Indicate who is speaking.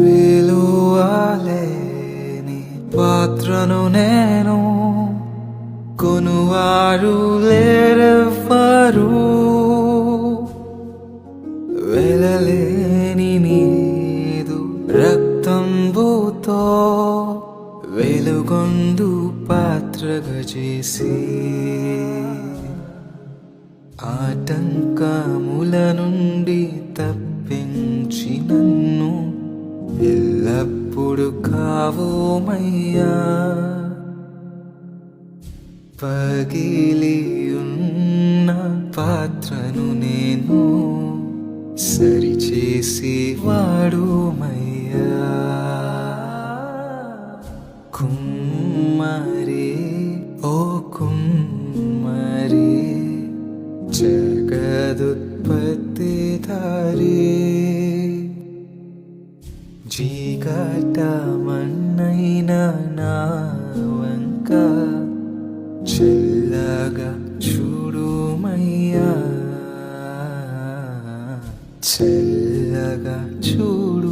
Speaker 1: విలువలేని పాత్రను నేను, కొనువారు లేరెవ్వరు. వెలలేని నీదు రక్తంబుతో వెలుగొందు పాత్రగా చేసి, ఆటంకముల నుండి తప్పించి నన్ను ఎల్లప్పుడు కావోమయ్యా. పగిలి ఉన్న పాత్రను నేను సరిచేసి వాడుమయ్యా. కుమ్మరి ఓ కుమ్మరి, జగదుత్పత్తి దారి, జీకటమన్నైన నా వంక చల్లగా చూడుమయ్యా, చల్లగా చూడు.